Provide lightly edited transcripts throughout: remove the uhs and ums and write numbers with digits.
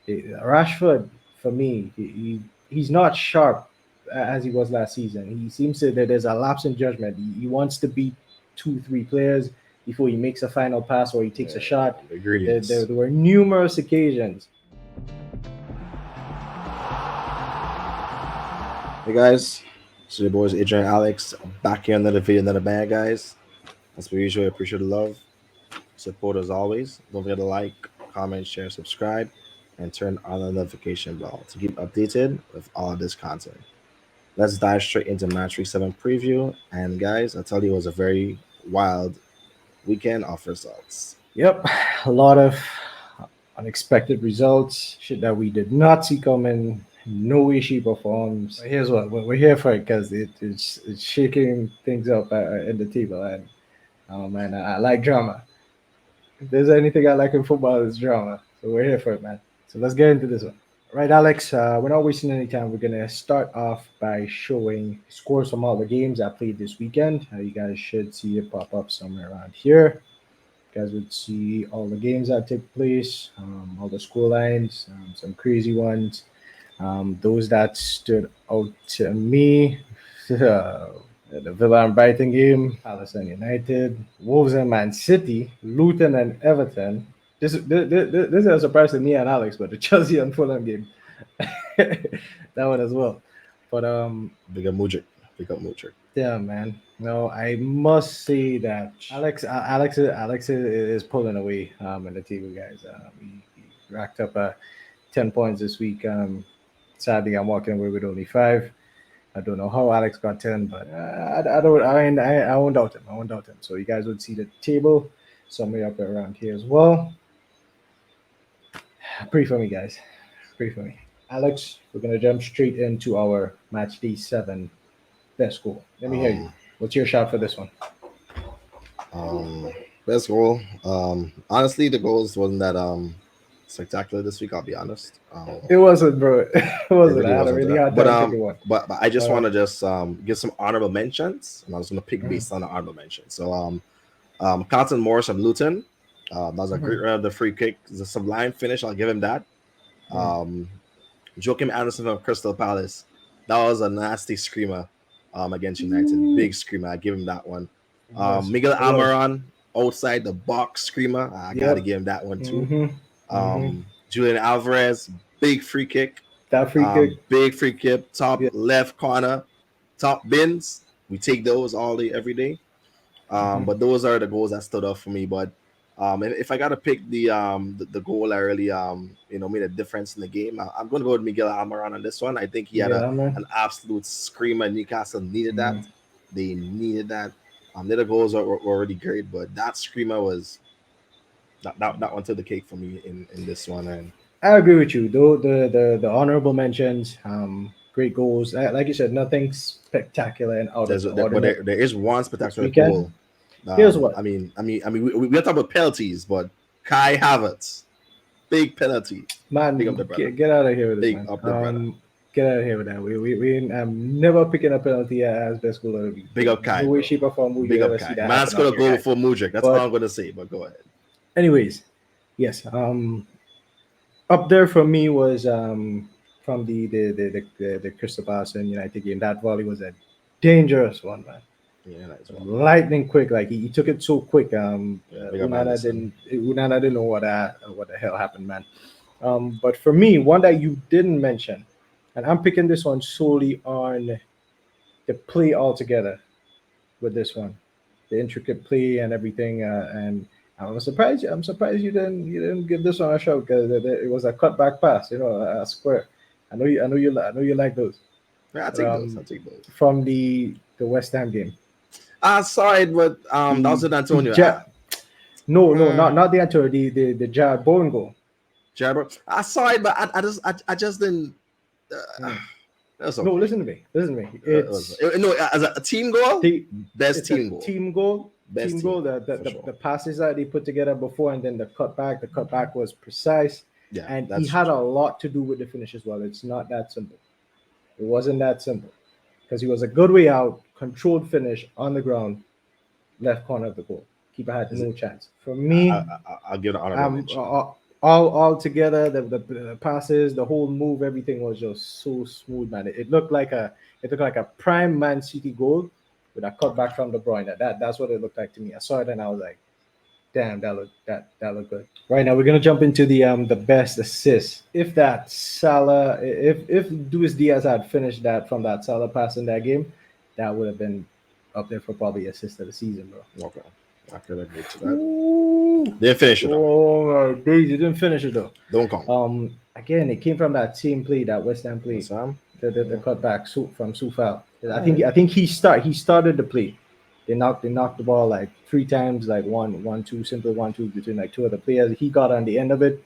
Rashford, for me, he's not sharp as he was last season. He seems to that there's a lapse in judgment. He wants to beat two, three players before he makes a final pass or he takes a shot. The There, ingredients. there, there were numerous occasions. Hey guys, so your boys Adrian and Alex back here another video, another bang, guys. As per usual, I appreciate the love, support as always. Don't forget to like, comment, share, subscribe, and turn on the notification bell to keep updated with all of this content. Let's dive straight into match week 7 preview. And guys, I tell you, it was a very wild weekend of results. Yep, a lot of unexpected results, shit that we did not see coming. No way, shape, or forms. But here's what we're here for it because it's shaking things up in the table. And oh man, I like drama. If there's anything I like in football, it's drama. So we're here for it, man. So let's get into this one. Right, Alex, we're not wasting any time. We're going to start off by showing scores from all the games I played this weekend. You guys should see it pop up somewhere around here. You guys would see all the games that took place, all the score lines, some crazy ones. Those that stood out to me, the Villa and Brighton game, Palace and United, Wolves and Man City, Luton and Everton. This is a surprise to me and Alex, but the Chelsea and Fulham game, that one as well. But Big up Mudrik. Big up Mudrik. yeah, man. No, I must say that Alex is pulling away in the table, guys. He racked up 10 points this week. Sadly, I'm walking away with only 5. I don't know how Alex got 10, but I don't. I won't doubt him. I won't doubt him. So you guys would see the table somewhere up around here as well. Pray for me, guys. Pray for me. Alex, we're gonna jump straight into our match day 7 best goal. Let me hear you. Um, What's your shot for this one? um, Best goal. Honestly, the goals wasn't that spectacular this week. I'll be honest. It wasn't, bro. It It wasn't. really I had a wasn't really that. hard time picking one. But I just Uh, want to just give some honorable mentions, and I was gonna pick mhm, based on the honorable mentions. So Carlton Morris from Luton. That was a great mhm, run of the free kick. It's a sublime finish. I'll give him that. mhm. Um, Joachim Anderson from Crystal Palace. That was a nasty screamer against United. Ooh, Big screamer. I give him that one. it was. Miguel It was. Almiron outside the box screamer. I gotta Yep. give him that one too. Mhm. Mhm. Julian Alvarez, big free kick. That free kick. Big free kick, top Yeah. left corner, top bins. We take those all day, every day. Mhm. But those are the goals that stood out for me. But if I gotta pick the goal that really made a difference in the game, I'm gonna go with Miguel Almiron on this one. I think he had Yeah, man. an absolute screamer. Newcastle needed that. Mhm. They needed that. The other goals were already great, but that screamer was that one took the cake for me in this one. And I agree with you. Though the honorable mentions, great goals. Like you said, nothing spectacular and out of the but ordinary there is one this spectacular weekend. goal. Here's what, We got to talk about penalties, but Kai Havertz, big penalty. Big up man. the brother. Get out of here with this, Big man. up the brother. Get out of here with that. We I'm never picking a penalty as best goal of the week. Big up Kai, No way, bro. shape, or form will Big you up ever see Kai. that Man's happen out gonna here, go guys. before Mudrik. That's all But I'm gonna say. But go ahead. anyways, yes. Up there for me was from the Crystal Palace and United game. That volley was a dangerous one, man. Yeah, that is one. Lightning quick, like he took it so quick. Yeah, big up Anderson. Unana didn't know what the hell happened, man. But for me, one that you didn't mention, and I'm picking this one solely on the play altogether with this one, the intricate play and everything. And I'm surprised. I'm surprised you didn't give this one a shot because it was a cutback pass, a square. I know you like those. Yeah, I But, take those. I take those. from the West Ham game, I saw it, but that was the with the Antonio. ja- no, no, Uh, not the Antonio, the Jared Bowen goal. Jabber. I saw it, but I just didn't. Mm. That's No, okay. listen to me. Listen to me. No, as a team goal, Te- best it's a team goal. team goal. Best Team team goal. goal, The, the, for the, sure. the passes that they put together before and then the cutback. The cutback was precise. Yeah, And he that's had a true. lot to do with the finish as well. It's not that simple. It wasn't that simple. Because he was a good way out, controlled finish on the ground, left corner of the goal. Keeper had Is it? no chance. For me, I'll give an honorable I'm mention. all together. The passes, the whole move, everything was just so smooth, man. It looked like a prime Man City goal with a cutback from De Bruyne. That's what it looked like to me. I saw it and I was like, damn, that looked good. Right now we're gonna jump into the best assist. If that Salah, if Luis Diaz had finished that from that Salah pass in that game, that would have been up there for probably assist of the season, bro. Okay, I could agree to that. Ooh. Didn't finish it though. Oh, my days, you didn't finish it though. Don't count. Again, it came from that same play, that West Ham play, Sam. the cutback from Sufal. I think he started the play. They knocked the ball like three times, like one two, simple 1-2 between like two other players. He got on the end of it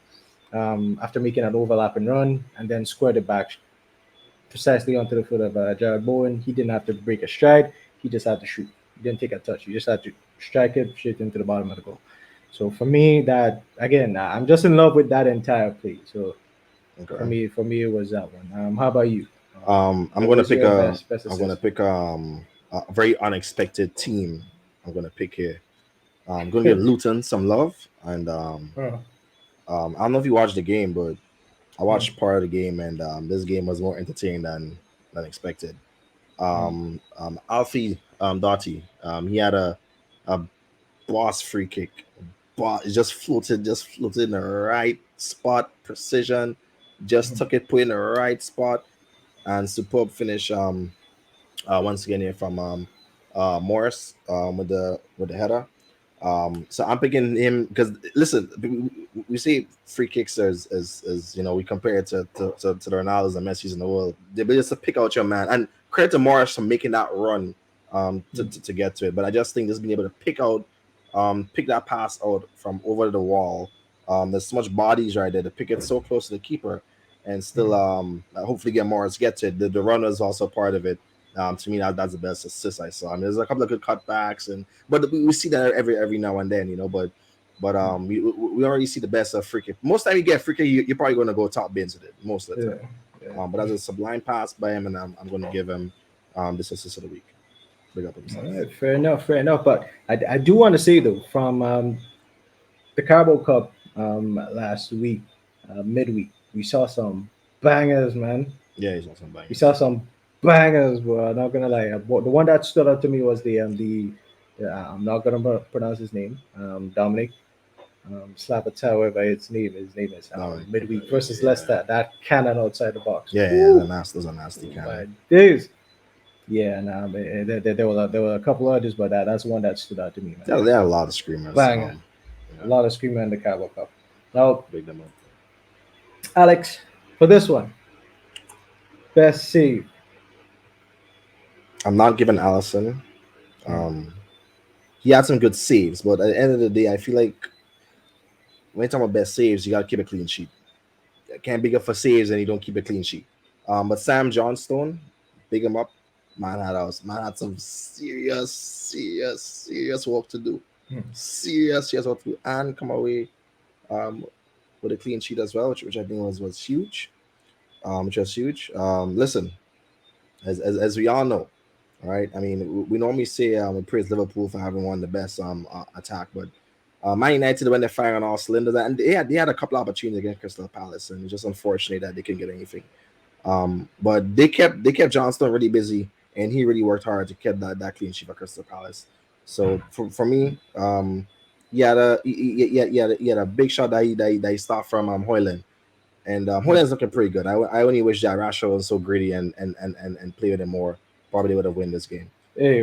after making an overlap and run, and then squared it back precisely onto the foot of Jared Bowen. He didn't have to break a stride. He just had to shoot. He didn't take a touch. He just had to strike it straight into the bottom of the goal. So for me, that again, I'm just in love with that entire play. So Okay. for me, it was that one. How about you? I'm What gonna was pick your a. best I'm gonna assist? pick a very unexpected team. I'm gonna pick here. I'm gonna give Luton some love, and Oh, I don't know if you watched the game, but I mm, watched part of the game, and this game was more entertaining than expected. mm, Alfie Doughty, he had a boss free kick, but it just floated in the right spot, precision, just mm, took it, put it in the right spot, and superb finish. Once again here from Morris with the header. So I'm picking him because listen, we see free kicks as we compare it to the Ronaldo's and Messi's in the world. They just to pick out your man, and credit to Morris for making that run to get to it. But I just think just being able to pick that pass out from over the wall. There's so much bodies right there to pick it so close to the keeper and still hopefully get Morris get to it. The runner is also part of it. To me, that's the best assist I saw. I mean, there's a couple of good cutbacks, but we see that every now and then, But we already see the best of free kick. Most time you get free kick, you're probably going to go top bins with it most of the yeah, time. yeah. But as a sublime pass by him, and I'm going to give him this assist of the week. Big up All himself. right, fair enough, fair enough. But I do want to say though, from the Carbo Cup last week, midweek, we saw some bangers, man. Yeah, he's awesome We bangers. saw some bangers, bro. I'm not gonna lie. The one that stood out to me was I'm not gonna pronounce his name. Dominic Slapata, whatever his name is. Dominic, Midweek versus yeah, Leicester. That cannon outside the box. yeah, Woo! those are nasty My cannon. days. Yeah, and there were a couple others, but that's one that stood out to me, man. There are a lot of screamers. Banger. A Yeah, lot of screaming in the Carabao Cup. Now, big them up. Alex, for this one, best save. I'm not giving Allison. Mm, Um, he had some good saves, but at the end of the day, I feel like when you talk about best saves, you got to keep a clean sheet. Can't big up for saves and you don't keep a clean sheet. But Sam Johnstone, big him up. Man had some serious work to do. mm, Serious work to do, and come away um, with a clean sheet as well, which I think was huge. Which was huge. Listen, as we all know, all right. I mean, we normally say we praise Liverpool for having one of the best attack, but Man United when they're firing on all cylinders, and they had a couple of opportunities against Crystal Palace, and it's just unfortunate that they couldn't get anything. But they kept Johnston really busy, and he really worked hard to keep that clean sheet for Crystal Palace. So for me, he had a big shot that he stopped from Hoyland, and mm. Hoyland's looking pretty good. I only wish that Rashford was so gritty and play with him more. Probably would have won this game. Hey,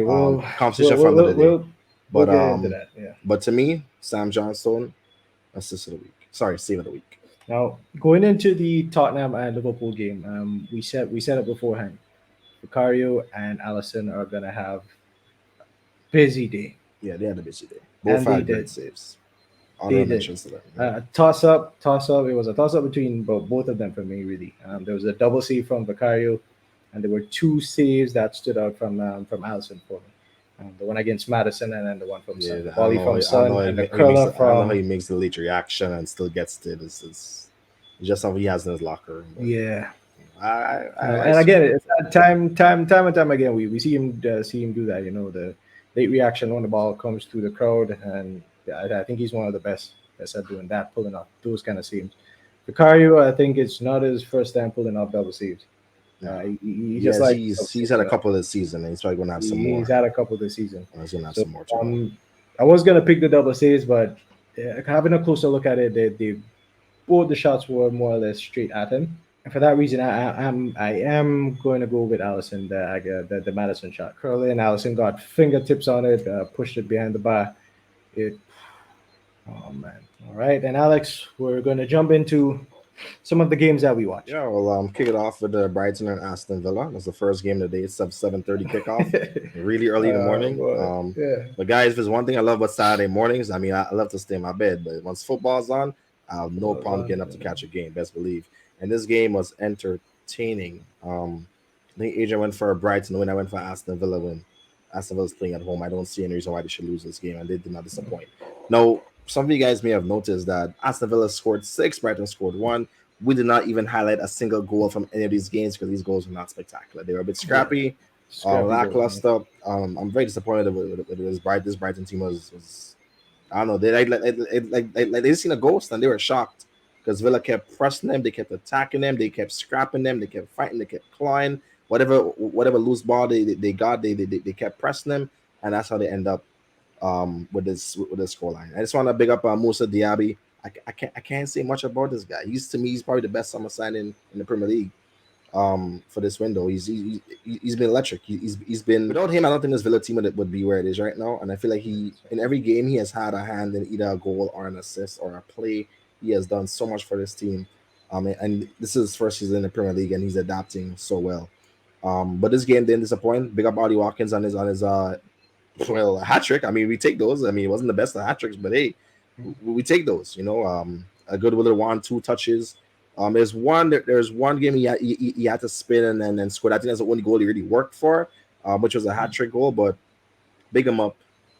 Conversation for another day. we'll But get into that. Yeah. but to me, Sam Johnstone, assist of the week. Sorry, save of the week. Now going into the Tottenham and Liverpool game, we said it beforehand. Vicario and Allison are gonna have busy day, Yeah, they had a busy day. Both and they had great did. saves. They Honorable did. mentions to them. Yeah. Toss up. It was a toss up between both of them for me, really. There was a double save from Vicario, and there were two saves that stood out from Allison for me. The one against Madison, and then the one from Son. Yeah, The I don't volley know. from I don't know Son, how he, and the how he makes. curler I don't know how from he makes the late reaction and still gets to it. It's just something he has in his locker room. But yeah. I And again, salute him it's for it. that time and time again. We see him do that. The late reaction when the ball comes through the crowd, and I think he's one of the best. best at doing that, pulling off those kind of saves. Vicario, I think it's not his first time pulling off double saves. No. He just Yes, like he's had a couple this season, and he's probably gonna have some he's more. had a couple this season. He's gonna have So some more to go. I was gonna pick the double saves, but having a closer look at it, they both the shots were more or less straight at him. And for that reason, I am going to go with Allison, the Madison shot. Curling, Allison got fingertips on it, pushed it behind the bar. It, oh man. All right, and Alex, we're going to jump into some of the games that we watched. Yeah, well, kick it off with Brighton and Aston Villa. That's the first game of the day. It's a 7:30 kickoff, really early in the morning. Boy, yeah. But guys, if there's one thing I love about Saturday mornings, I mean, I love to stay in my bed, but once football's on, I have no Football's problem on. getting up to catch a game. Best believe. And this game was entertaining. I think Adrian went for a Brighton win. I went for Aston Villa win. Aston Villa's playing at home. I don't see any reason why they should lose this game, and they did not disappoint. Now, some of you guys may have noticed that Aston Villa scored six, Brighton scored one. We did not even highlight a single goal from any of these games because these goals were not spectacular. They were a bit scrappy, Scrappy goals, man. lackluster. I'm very disappointed with this Brighton team was I don't know. They they seen a ghost and they were shocked because Villa kept pressing them, they kept attacking them, they kept scrapping them, they kept fighting, they kept clawing. Whatever loose ball they got, they kept pressing them, and that's how they end up with this scoreline. I just want to big up Musa Diaby. I can't say much about this guy. To me, he's probably the best summer signing in the Premier League. For this window, he's been electric. He's been without him. I don't think this Villa team would be where it is right now. And I feel like he in every game he has had a hand in either a goal or an assist or a play. He has done so much for this team. And this is his first season in the Premier League, and he's adapting so well. But this game didn't disappoint. Big up Ollie Watkins on his well, a hat trick. I mean, we take those. I mean, it wasn't the best of hat tricks, but hey, we take those. A good little 1-2 touches. There's one game he had to spin and then score. I think that's the only goal he really worked for, which was a hat trick goal. But big him up.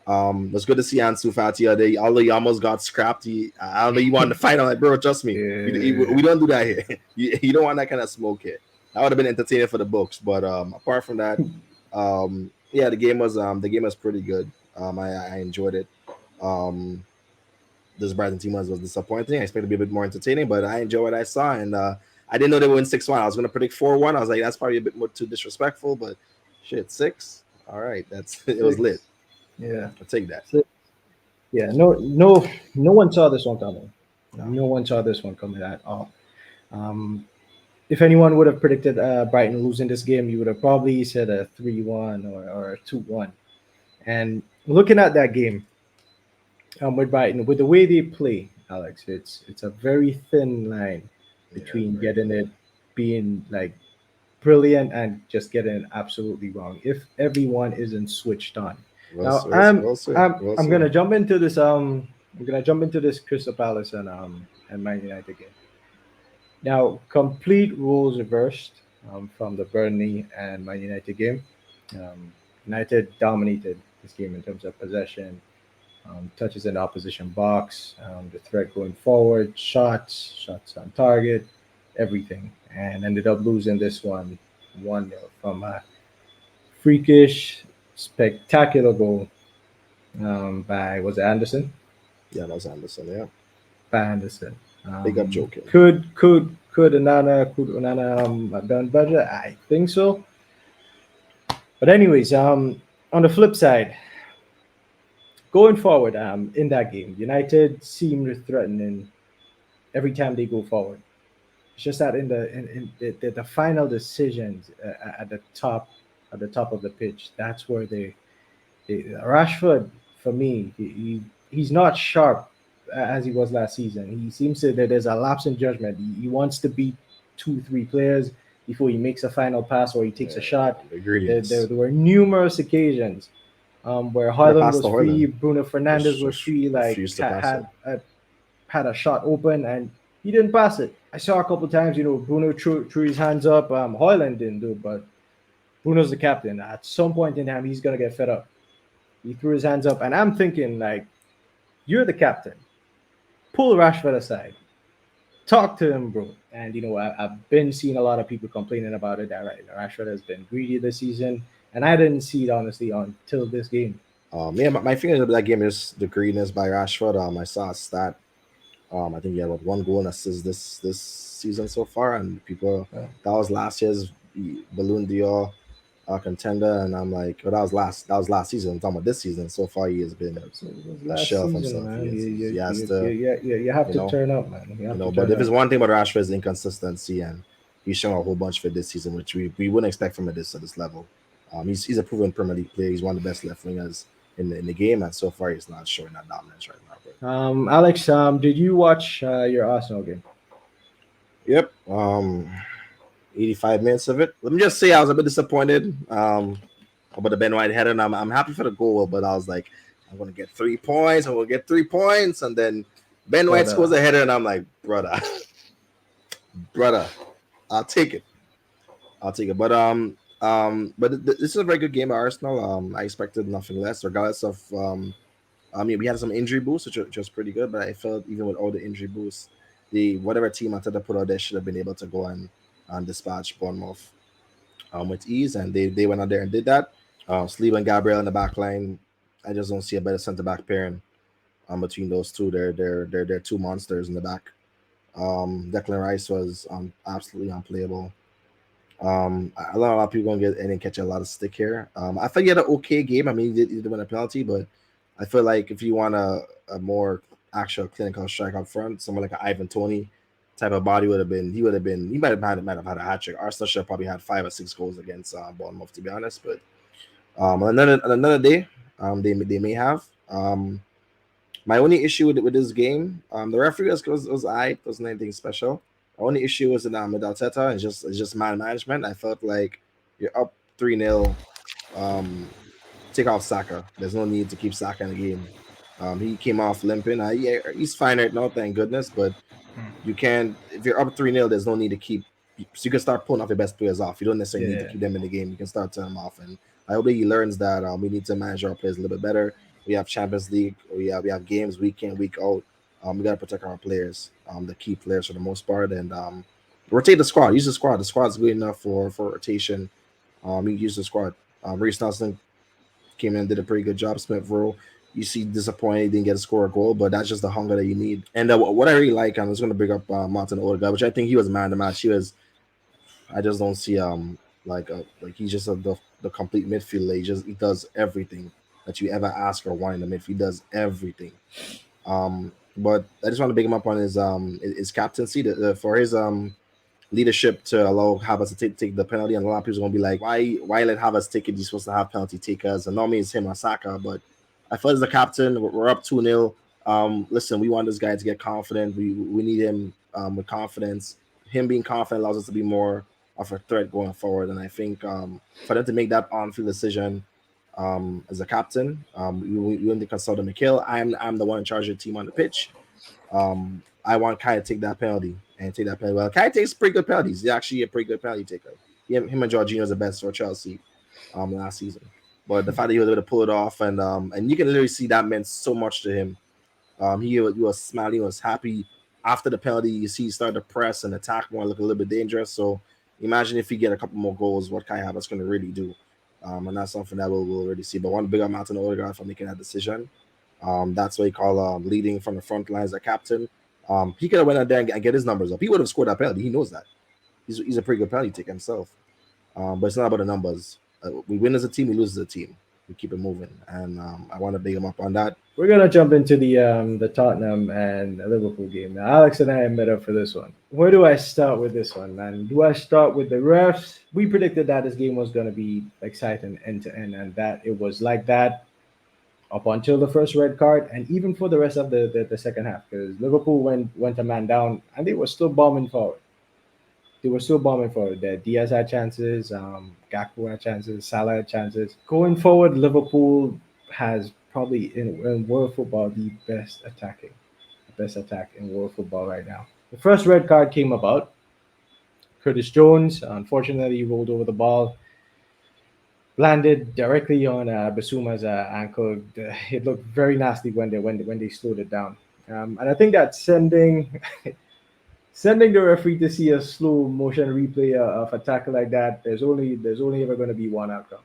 It was good to see Ansu Fati out there. Although he almost got scrapped, I don't know. You wanted to fight on like, bro. Trust me, we don't do that here. You don't want that kind of smoke here. That would have been entertaining for the books. But apart from that, yeah, the game was pretty good. I enjoyed it. This Brighton team was disappointing. I expected to be a bit more entertaining, but I enjoyed what I saw, and I didn't know they would win 6-1. I was going to predict 4-1. I was like, that's probably a bit more too disrespectful, but shit, 6. All right, it was lit. Yeah. I'll take that. Yeah. No one saw this one coming. No. No one saw this one coming at all. Um, if anyone would have predicted Brighton losing this game, you would have probably said a 3-1 or a 2-1. And looking at that game, with Brighton, with the way they play, Alex, it's a very thin line between Yeah, getting it being like brilliant and just getting it absolutely wrong. If everyone isn't switched on. Now I'm gonna jump into this Crystal Palace and Man United game. Now complete roles reversed from the Burnley and Man United game. United dominated this game in terms of possession, touches in the opposition box, the threat going forward, shots on target, everything, and ended up losing this one 1-0 from a freakish, spectacular goal by was it Anderson? Yeah, that was Anderson. Yeah, By Anderson. big up joking. Could Onana have done better? I think so. But anyways, on the flip side, going forward, in that game, United seemed threatening every time they go forward. It's just that in the final decisions at the top of the pitch, that's where Rashford for me he's not sharp as he was last season. He seems to that there's a lapse in judgment. He wants to beat 2 3 players before he makes a final pass or he takes a shot. The There, ingredients. there, there were numerous occasions where Could have Haaland passed was to free, Haaland. Bruno Fernandez was Just free, like refused to pass it. had a shot open and he didn't pass it. I saw a couple times, Bruno threw his hands up. Haaland didn't do it, but Bruno's the captain. At some point in time, he's gonna get fed up. He threw his hands up, and I'm thinking like, you're the captain. Pull Rashford aside, talk to him, bro. And I've been seeing a lot of people complaining about it. That right, Rashford has been greedy this season, and I didn't see it honestly until this game. Yeah, my feeling of that game is the greenness by Rashford. I saw a stat. I think he had what, one goal and assist this season so far, and people Yeah. that was last year's Balloon d'Or contender, and I'm like, well, that was last season. I'm talking about this season. So far, he has been It was a last shell of season, himself. man. He has to, You have you to know, turn up, man. You have to But turn if up. it's one thing about Rashford is inconsistency, and he's shown a whole bunch for this season, which we wouldn't expect from at this level. He's a proven Premier League player. He's one of the best left wingers in the game, and so far he's not showing that dominance right now. But Alex, did you watch your Arsenal game? yep, 85 minutes of it. Let me just say I was a bit disappointed about the Ben White header, and I'm happy for the goal, but I was like, I'm gonna get 3 points. I'm gonna get 3 points, and then Ben White But scores a header, and I'm like, brother, brother, I'll take it. I'll take it. But this is a very good game by Arsenal. I expected nothing less, regardless of. I mean, we had some injury boosts, which was pretty good. But I felt even with all the injury boosts, the whatever team I to put out there should have been able to go and dispatch Bournemouth with ease, and they went out there and did that. Saliba and Gabriel in the back line. I just don't see a better centre back pairing between those two. They're two monsters in the back. Declan Rice was absolutely unplayable. A lot of people gonna get and catch a lot of stick here. I thought he had an okay game. I mean, he did win a penalty, but I feel like if you want a more actual clinical strike up front, someone like an Ivan Tony type of body he might have had a hat trick. Arsenal should have probably had 5 or 6 goals against Bournemouth, to be honest. But another day, they may have. My only issue with this game, the referee was aight, wasn't anything special. The only issue was with Arteta, it's just man management. I felt like you're up 3-0, take off Saka. There's no need to keep Saka in the game. He came off limping. Yeah, he's fine right now, thank goodness. But you can, if you're up 3-0, there's no need to keep. So you can start pulling off your best players off. You don't necessarily need to yeah, keep them in the game. You can start turning them off. And I hope that he learns that we need to manage our players a little bit better. We have Champions League. We have games week in, week out. We got to protect our players, the key players for the most part, and rotate the squad. Use the squad. The squad's good enough for rotation. You use the squad. Reece Nelson came in and did a pretty good job. Smith Rowe, you see disappointed he didn't get to score a goal, but that's just the hunger that you need. And what I really like, I'm just going to bring up Martin Odegaard, which I think he was man of the match. I just don't see like he's just the complete midfielder. He does everything that you ever ask or want in the midfield. He does everything. But I just want to big him up on his captaincy for his leadership to allow Havertz to take the penalty, and a lot of people are gonna be like, why let Havertz take it? You're supposed to have penalty takers, and normally it's him or Saka. But I feel as the captain, we're up 2-0. Listen, we want this guy to get confident. We need him with confidence. Him being confident allows us to be more of a threat going forward, and I think for them to make that on-field decision as a captain, we need to consult Mikel. I'm the one in charge of the team on the pitch. I want Kai to take that penalty and take that penalty. Well, Kai takes pretty good penalties. He's actually a pretty good penalty taker. Him and Jorginho is the best for Chelsea last season. But the fact that he was able to pull it off and you can literally see that meant so much to him. He was smiling, he was happy. After the penalty, you see he started to press and attack more, look a little bit dangerous. So imagine if he get a couple more goals, what Kai Havertz going to really do. And that's something that we'll already see. But one big amount of Odegaard for making that decision. That's what you call leading from the front line as a captain. He could have went out there and get his numbers up. He would have scored that penalty. He knows that. He's a pretty good penalty taker himself. But it's not about the numbers. We win as a team, we lose as a team. We keep it moving, and I want to big him up on that. we're gonna jump into the Tottenham and Liverpool game now. Alex and I met up for this one. Where do I start with this one, man? Do I start with the refs? We predicted that this game was gonna be exciting end to end, and that it was like that up until the first red card, and even for the rest of the second half, because Liverpool went a man down, and they were still bombing forward. They were still bombing forward. That Diaz had chances, Gakpo had chances, Salah had chances. Going forward, Liverpool has probably in world football the best attack in world football right now. The first red card came about. Curtis Jones, unfortunately, rolled over the ball, landed directly on Basuma's ankle. It looked very nasty when they slowed it down. And I think that sending the referee to see a slow motion replay of a tackle like that, there's only ever going to be one outcome.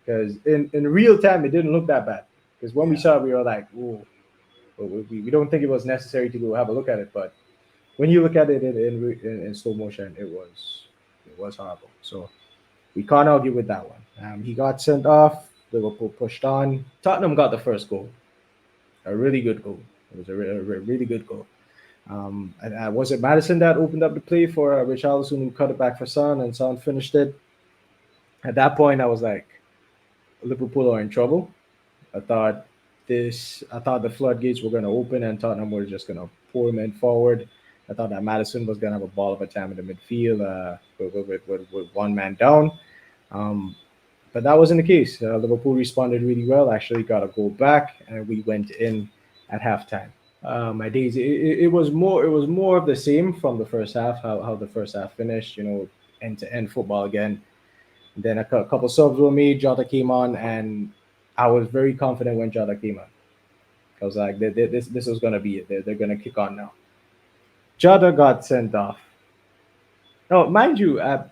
Because in real time, it didn't look that bad. Because when we Yeah, saw it, we were like, "Whoa!" We don't think it was necessary to go have a look at it, but when you look at it in slow motion, it was horrible. So we can't argue with that one. He got sent off. Liverpool pushed on. Tottenham got the first goal, a really good goal. It was a really good goal. And was it Madison that opened up the play for Richarlison, who cut it back for Son, and Son finished it? At that point, I was like, Liverpool are in trouble. I thought I thought the floodgates were going to open and Tottenham were just going to pour men forward. I thought that Madison was going to have a ball of a time in the midfield with one man down. Um, but that wasn't the case. Liverpool responded really well, actually got a goal back, and we went in at halftime. My days, it was more of the same from the first half, how the first half finished, end to end football again. Then a couple subs were made. Jota came on, and I was very confident when Jota came on. I was like, this was gonna be it. They're gonna kick on now. Jota got sent off. Oh, mind you, I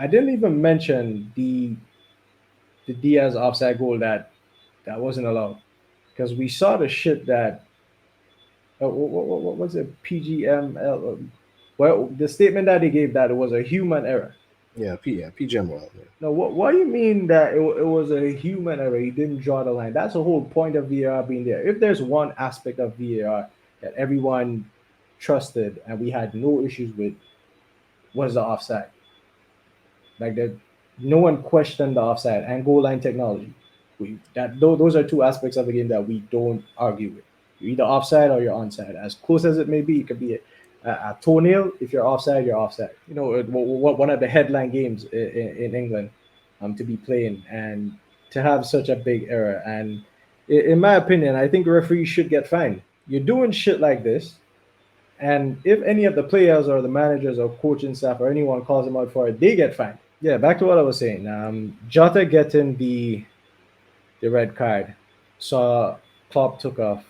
didn't even mention the Diaz offside goal that wasn't allowed because we saw the shit that what was it, PGML? Well, the statement that he gave, that it was a human error. Yeah, PGM well. Yeah. No, what do you mean that it was a human error? He didn't draw the line. That's the whole point of VAR being there. If there's one aspect of VAR that everyone trusted and we had no issues with, was the offside. Like that, no one questioned the offside and goal line technology. Those are two aspects of the game that we don't argue with. You're either offside or you're onside. As close as it may be, it could be a toenail. If you're offside, you're offside. One of the headline games in England, to be playing and to have such a big error. And in my opinion, I think referees should get fined. You're doing shit like this, and if any of the players or the managers or coaching staff or anyone calls them out for it, they get fined. Yeah, back to what I was saying. Jota getting the red card, saw Klopp took off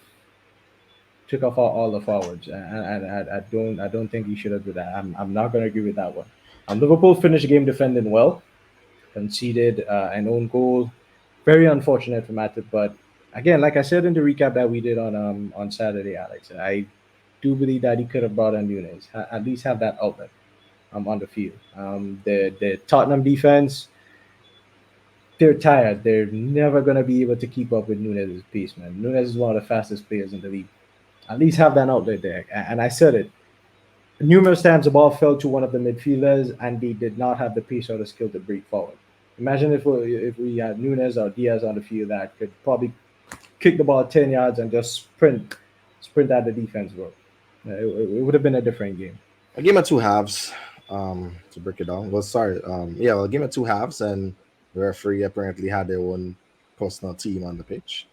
all the forwards, and I don't think he should have done that. I'm not going to agree with that one. Liverpool finished the game defending well, conceded an own goal. Very unfortunate for Matip, but again, like I said in the recap that we did on Saturday, Alex, I do believe that he could have brought in Nunes, at least have that outlet on the field. The Tottenham defense, they're tired. They're never gonna be able to keep up with Nunes' pace, man. Nunes is one of the fastest players in the league. At least have that outlet there. And I said it numerous times. The ball fell to one of the midfielders, and they did not have the pace or the skill to break forward. Imagine if we had Nunes or Diaz on the field that could probably kick the ball 10 yards and just sprint at the defense, bro. It would have been a different game. A game of two halves. To break it down. Well, sorry. A game of two halves, and the referee apparently had their own personal team on the pitch.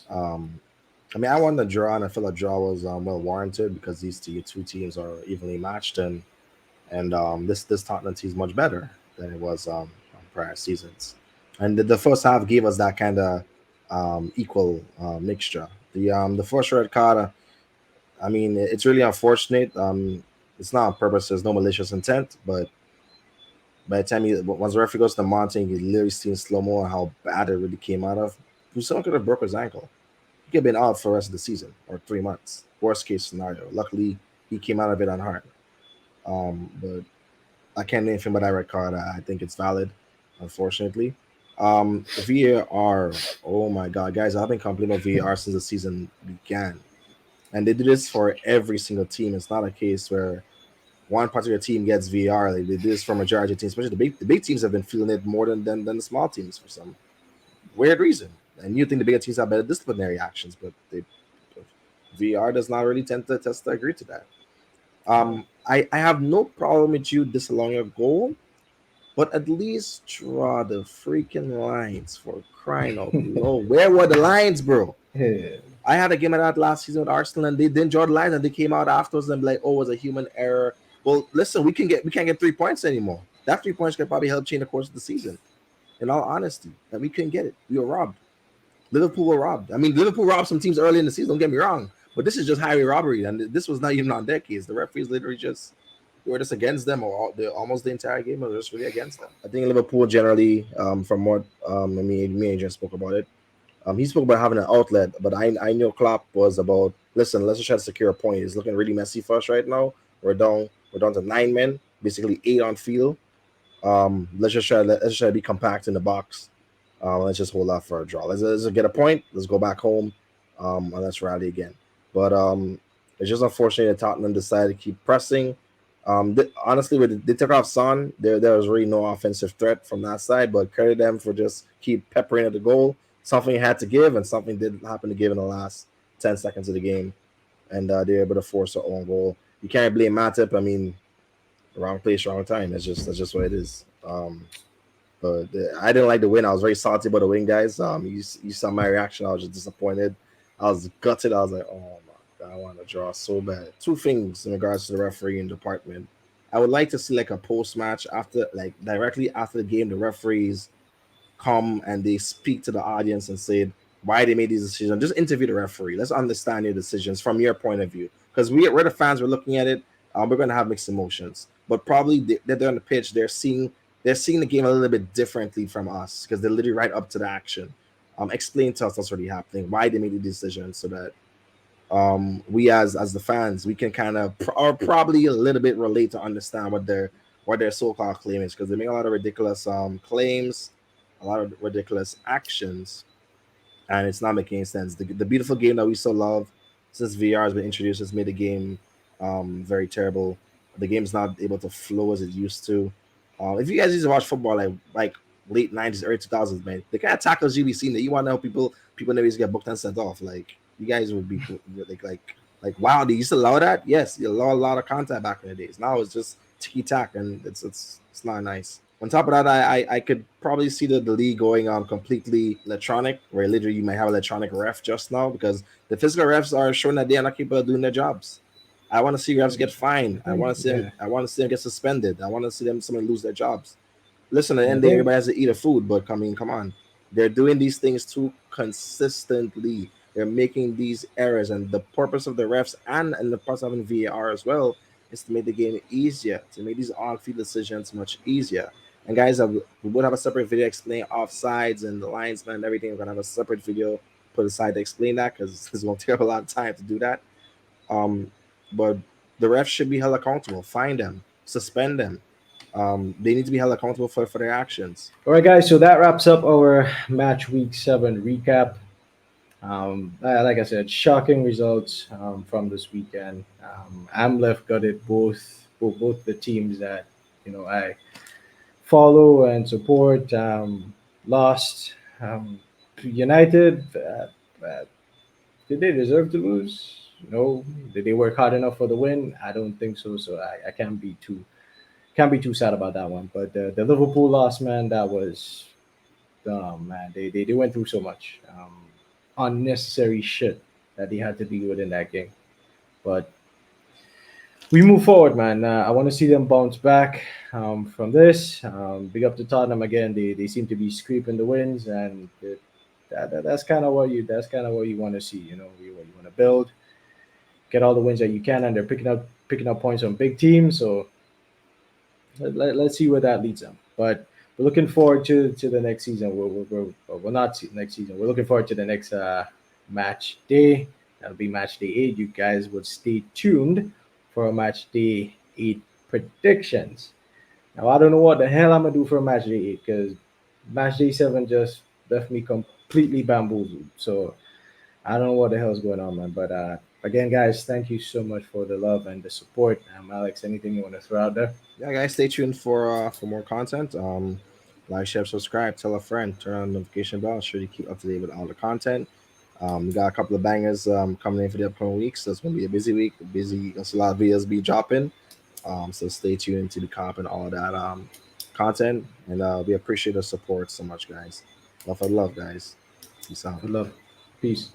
Um, I mean, I won the draw, and I feel the draw was well warranted because these two teams are evenly matched, and this Tottenham team is much better than it was on prior seasons. And the first half gave us that kind of equal mixture. The first red card, I mean, it's really unfortunate. It's not on purpose. There's no malicious intent, but by the time once the referee goes to the mountain, you literally see in slow mo how bad it really came out of. Someone could have broke his ankle. He could have been out for the rest of the season or 3 months. Worst case scenario. Luckily, he came out of it unharmed. But I can't do anything but that red card. I think it's valid, unfortunately. VAR. Oh my God, guys! I've been complaining about VAR since the season began, and they do this for every single team. It's not a case where one particular team gets VAR. Like they do this for majority of teams, especially the big teams have been feeling it more than the small teams for some weird reason. And you think the bigger teams have better disciplinary actions, but VR does not really tend to agree to that. I have no problem with you disallowing a goal, but at least draw the freaking lines for crying out loud. Where were the lines, bro? Yeah. I had a game of that last season with Arsenal, and they didn't draw the lines, and they came out afterwards and be like, "Oh, it was a human error." Well, listen, we can't get 3 points anymore. That 3 points could probably help change the course of the season. In all honesty, that we couldn't get it. We were robbed. Liverpool were robbed. I mean, Liverpool robbed some teams early in the season. Don't get me wrong, but this is just highway robbery, and this was not even on their case. The referees literally just were just against them, or almost the entire game was just really against them. I think Liverpool generally, from what me and Adrian spoke about it, He spoke about having an outlet, but I know Klopp was about, listen, let's just try to secure a point. It's looking really messy for us right now. We're down to 9 men, basically 8 on field. Let's just try to be compact in the box. Let's just hold out for a draw. Let's get a point. Let's go back home, and let's rally again. But it's just unfortunate that Tottenham decided to keep pressing. Honestly, when they took off Son, there was really no offensive threat from that side. But credit them for just keep peppering at the goal. Something had to give, and something did happen to give in the last 10 seconds of the game, and they were able to force their own goal. You can't blame Matip. I mean, wrong place, wrong time. That's just what it is. But I didn't like the win. I was very salty about the win, guys. You saw my reaction. I was just disappointed. I was gutted. I was like, oh my god, I want to draw so bad. Two things in regards to the refereeing department. I would like to see like a post match after, like directly after the game, the referees come and they speak to the audience and say why they made these decisions. Just interview the referee. Let's understand your decisions from your point of view. Because we're the fans. We're looking at it. We're going to have mixed emotions. But probably they're on the pitch. They're seeing the game a little bit differently from us because they're literally right up to the action. Explain to us what's really happening, why they made the decision, so that we as the fans we can kind of or probably a little bit relate to understand what their so-called claim is, because they make a lot of ridiculous claims, a lot of ridiculous actions, and it's not making any sense. The beautiful game that we so love since VR has been introduced has made the game very terrible. The game's not able to flow as it used to. If you guys used to watch football like late 90s, early 2000s, man, the kind of tackles you be seeing that you want to know people never used to get booked and sent off. Like you guys would be like wow, they used to allow that. Yes, you allow a lot of contact back in the days. Now it's just ticky tack, and it's not nice. On top of that, I could probably see the league going on completely electronic, where literally you might have electronic ref just now because the physical refs are showing that they are not capable of doing their jobs. I want to see refs get fined. I think, yeah, I want to see them get suspended. I want to see them someone lose their jobs. Listen, at the I end of the day, think everybody has to eat a food, but I mean, come on. They're doing these things too consistently. They're making these errors, and the purpose of the refs and the purpose of having VAR as well is to make the game easier, to make these on-field decisions much easier. And guys, we would have a separate video explaining offsides and the linesman and everything. We're gonna have a separate video put aside to explain that because it's gonna take up a lot of time to do that. Um, but the refs should be held accountable. Fine them, suspend them. They need to be held accountable for their actions. all right, guys. So that wraps up our match week 7 recap. Like I said, shocking results from this weekend. I'm left gutted both the teams that I follow and support lost. United, did they deserve to lose? No. Did they work hard enough for the win? I don't think so. So I can't be too sad about that one. But the Liverpool loss, man, that was man. They went through so much unnecessary shit that they had to deal with in that game. But we move forward, man. I want to see them bounce back from this. Big up to Tottenham again. They seem to be scraping the wins, and that's kind of what you want to see. What you want to build, get all the wins that you can, and they're picking up points on big teams. So let's see where that leads them. But we're looking forward to the next season. We're not next season. We're looking forward to the next match day. That'll be match day 8. You guys would stay tuned for a match day 8 predictions. Now I don't know what the hell I'm gonna do for a match day 8 because match day 7 just left me completely bamboozled. So I don't know what the hell's going on, man. But again, guys, thank you so much for the love and the support. Alex, anything you want to throw out there? Yeah, guys, stay tuned for more content. Like, share, subscribe, tell a friend, turn on the notification bell. Sure to keep up to date with all the content. We got a couple of bangers coming in for the upcoming weeks, so it's gonna be a busy week. Busy, there's a lot of videos be dropping. So stay tuned to the cop and all that content, and we appreciate the support so much, guys. Love for love, guys. Peace out. Good love. Peace.